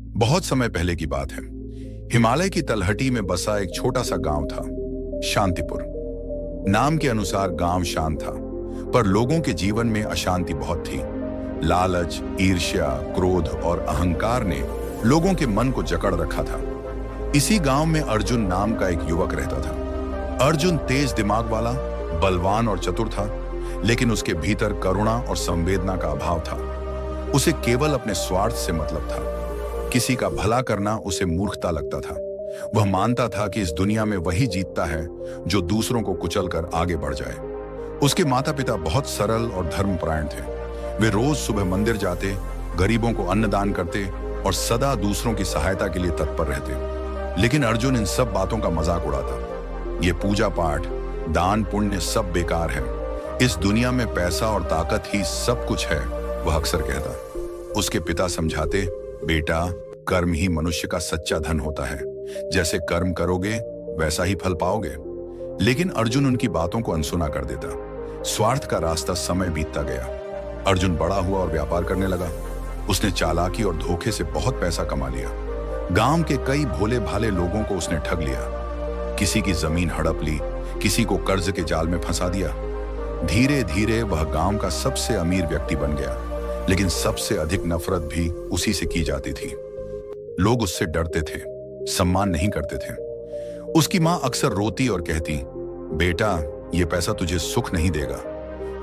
बहुत समय पहले की बात है। हिमालय की तलहटी में बसा एक छोटा सा गांव था, शांतिपुर। नाम के अनुसार गांव शांत था, पर लोगों के जीवन में अशांति बहुत थी। लालच, ईर्ष्या, क्रोध और अहंकार ने लोगों के मन को जकड़ रखा था। इसी गांव में अर्जुन नाम का एक युवक रहता था। अर्जुन तेज दिमाग वाला, बलवान और चतुर था, लेकिन उसके भीतर करुणा और संवेदना का अभाव था। उसे केवल अपने स्वार्थ से मतलब था। किसी का भला करना उसे मूर्खता लगता था। वह मानता था कि इस दुनिया में वही जीतता है जो दूसरों को कुचलकर आगे बढ़ जाए। उसके माता पिता बहुत सरल और धर्मपरायण थे। वे रोज सुबह मंदिर जाते, गरीबों को अन्नदान करते और सदा दूसरों की सहायता के लिए तत्पर रहते। लेकिन अर्जुन इन सब बातों का मजाक उड़ाता। ये पूजा पाठ, दान पुण्य सब बेकार है। इस दुनिया में पैसा और ताकत ही सब कुछ है, वह अक्सर कहता। उसके पिता समझाते, बेटा, कर्म ही मनुष्य का सच्चा धन होता है। जैसे कर्म करोगे वैसा ही फल पाओगे। लेकिन अर्जुन उनकी बातों को अनसुना कर देता। स्वार्थ का रास्ता समय बीतता गया। अर्जुन बड़ा हुआ और व्यापार करने लगा। उसने चालाकी और धोखे से बहुत पैसा कमा लिया। गांव के कई भोले भाले लोगों को उसने ठग लिया। किसी की जमीन हड़प ली, किसी को कर्ज के जाल में फंसा दिया। धीरे धीरे वह गांव का सबसे अमीर व्यक्ति बन गया, लेकिन सबसे अधिक नफरत भी उसी से की जाती थी। लोग उससे डरते थे, सम्मान नहीं करते थे। उसकी मां अक्सर रोती और कहती, बेटा, ये पैसा तुझे सुख नहीं देगा।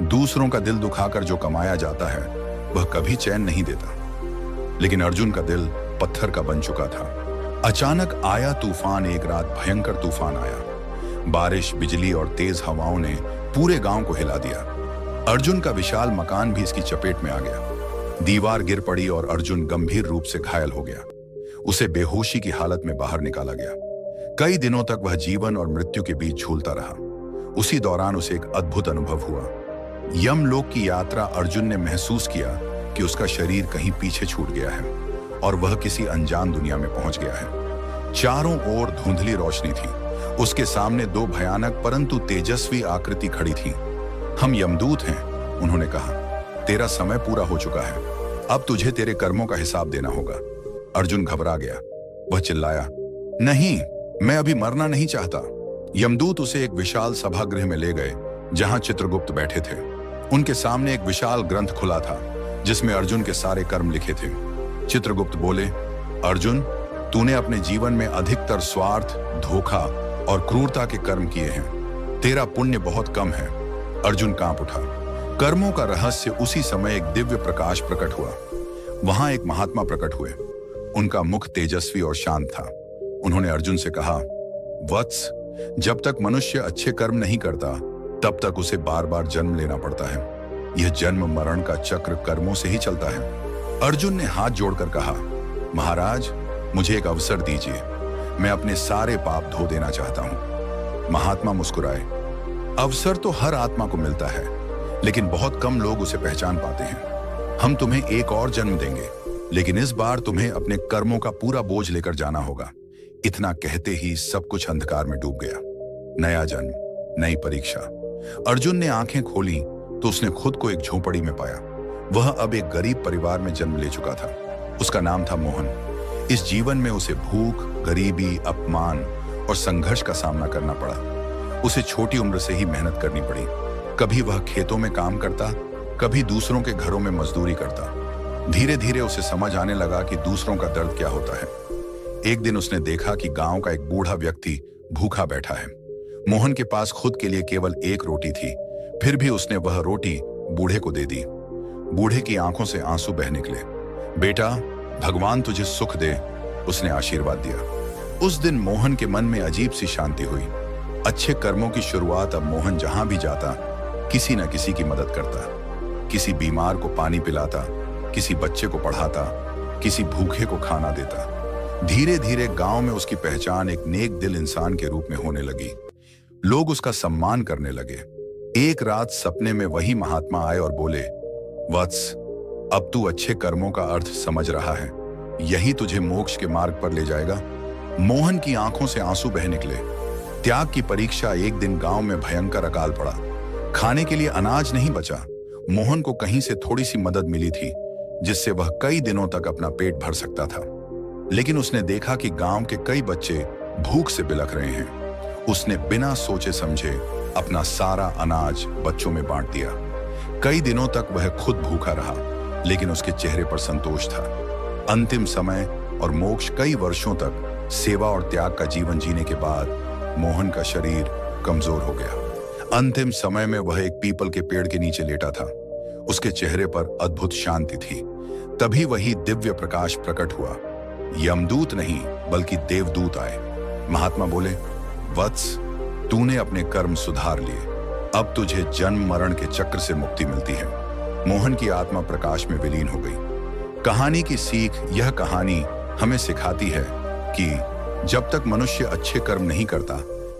दूसरों का दिल दुखाकर जो कमाया जाता है वह कभी चैन नहीं देता। लेकिन अर्जुन का दिल पत्थर का बन चुका था। अचानक आया तूफान। एक रात भयंकर तूफान आया। बारिश, बिजली और तेज हवाओं ने पूरे गांव को हिला दिया। अर्जुन का विशाल मकान भी इसकी चपेट में आ गया। दीवार गिर पड़ी और अर्जुन गंभीर रूप से घायल हो गया। उसे बेहोशी की हालत में बाहर निकाला गया। कई दिनों तक वह जीवन और मृत्यु के बीच झूलता रहा। उसी दौरान उसे एक अद्भुत अनुभव हुआ। यमलोक की यात्रा। अर्जुन ने महसूस किया कि उसका शरीर कहीं पीछे छूट गया है और वह किसी अनजान दुनिया में पहुंच गया है। चारों ओर धुंधली रोशनी थी। उसके सामने दो भयानक परंतु तेजस्वी आकृति खड़ी थी। हम यमदूत हैं, उन्होंने कहा। तेरा समय पूरा हो चुका है। अब तुझे तेरे कर्मों का हिसाब देना होगा। अर्जुन घबरा गया। वह चिल्लाया, नहीं, मैं अभी मरना नहीं चाहता। यमदूत उसे एक विशाल सभागृह में ले गए, जहां चित्रगुप्त बैठे थे। उनके सामने एक विशाल ग्रंथ खुला था, जिसमें अर्जुन के सारे कर्म लिखे थे। चित्रगुप्त बोले, अर्जुन, तूने अपने जीवन में अधिकतर स्वार्थ, धोखा और क्रूरता के कर्म किए हैं। तेरा पुण्य बहुत कम है। अर्जुन कांप उठा। कर्मों का रहस्य। उसी समय एक दिव्य प्रकाश प्रकट हुआ। वहां एक महात्मा प्रकट हुए। उनका मुख तेजस्वी और शांत था। उन्होंने अर्जुन से कहा, वत्स, जब तक मनुष्य अच्छे कर्म नहीं करता, तब तक उसे बार बार जन्म लेना पड़ता है। यह जन्म मरण का चक्र कर्मों से ही चलता है। अर्जुन ने हाथ जोड़कर कहा, महाराज, मुझे एक अवसर दीजिए। मैं अपने सारे पाप धो देना चाहता हूं। महात्मा मुस्कुराए। अवसर तो हर आत्मा को मिलता है, लेकिन बहुत कम लोग उसे पहचान पाते हैं। हम तुम्हें एक और जन्म देंगे, लेकिन इस बार तुम्हें अपने कर्मों का पूरा बोझ लेकर जाना होगा। इतना कहते ही सब कुछ अंधकार में डूब गया। नया जन्म, नई परीक्षा। अर्जुन ने आंखें खोली तो उसने खुद को एक झोपड़ी में पाया। वह अब एक गरीब परिवार में जन्म ले चुका था। उसका नाम था मोहन। इस जीवन में उसे भूख, गरीबी, अपमान और संघर्ष का सामना करना पड़ा। उसे छोटी उम्र से ही मेहनत करनी पड़ी। कभी वह खेतों में काम करता, कभी दूसरों के घरों में मजदूरी करता। धीरे धीरे उसे समझ आने लगा कि दूसरों का दर्द क्या होता है। एक दिन उसने देखा कि गांव का एक बूढ़ा व्यक्ति भूखा बैठा है। मोहन के पास खुद के लिए केवल एक रोटी थी, फिर भी उसने वह रोटी बूढ़े को दे दी। बूढ़े की आंखों से आंसू बह निकले। बेटा, भगवान तुझे सुख दे, उसने आशीर्वाद दिया। उस दिन मोहन के मन में अजीब सी शांति हुई। अच्छे कर्मों की शुरुआत। अब मोहन जहां भी जाता, किसी न किसी की मदद करता। किसी बीमार को पानी पिलाता, किसी बच्चे को पढ़ाता, किसी भूखे को खाना देता। धीरे धीरे गांव में उसकी पहचान एक नेक दिल इंसान के रूप में होने लगी। लोग उसका सम्मान करने लगे। एक रात सपने में वही महात्मा आए और बोले, वत्स, अब तू अच्छे कर्मों का अर्थ समझ रहा है। यही तुझे मोक्ष के मार्ग पर ले जाएगा। मोहन की आंखों से आंसू बह निकले। त्याग की परीक्षा। एक दिन गांव में भयंकर अकाल पड़ा। खाने के लिए अनाज नहीं बचा। मोहन को कहीं से थोड़ी सी मदद मिली थी, जिससे वह कई दिनों तक अपना पेट भर सकता था। लेकिन उसने देखा कि गांव के कई बच्चे भूख से बिलख रहे हैं। उसने बिना सोचे समझे अपना सारा अनाज बच्चों में बांट दिया। कई दिनों तक वह खुद भूखा रहा, लेकिन उसके चेहरे पर संतोष था। अंतिम समय और मोक्ष कई वर्षों तक सेवा और त्याग का जीवन जीने के बाद मोहन का शरीर कमजोर हो गया। अंतिम समय में वह एक पीपल के पेड़ के नीचे लेटा था। उसके चेहरे पर अद्भुत शांति थी। तभी वही दिव्य प्रकाश प्रकट हुआ। यमदूत नहीं बल्कि देवदूत आए। महात्मा बोले, वत्स, तूने अपने कर्म सुधार लिए, अब तुझे जन्म मरण के चक्र से मुक्ति मिलती है। मोहन की आत्मा प्रकाश में विलीन हो गई। कहानी की सीख, यह कहानी हमें सिखाती है कि जब तक मनुष्य अच्छे कर्म नहीं करता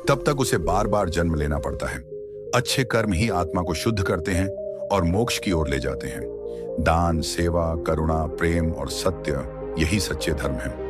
तब तक उसे बार बार जन्म लेना पड़ता है। अच्छे कर्म ही आत्मा को शुद्ध करते हैं और मोक्ष की ओर ले जाते हैं। दान, सेवा, करुणा, प्रेम और सत्य, यही सच्चे धर्म हैं।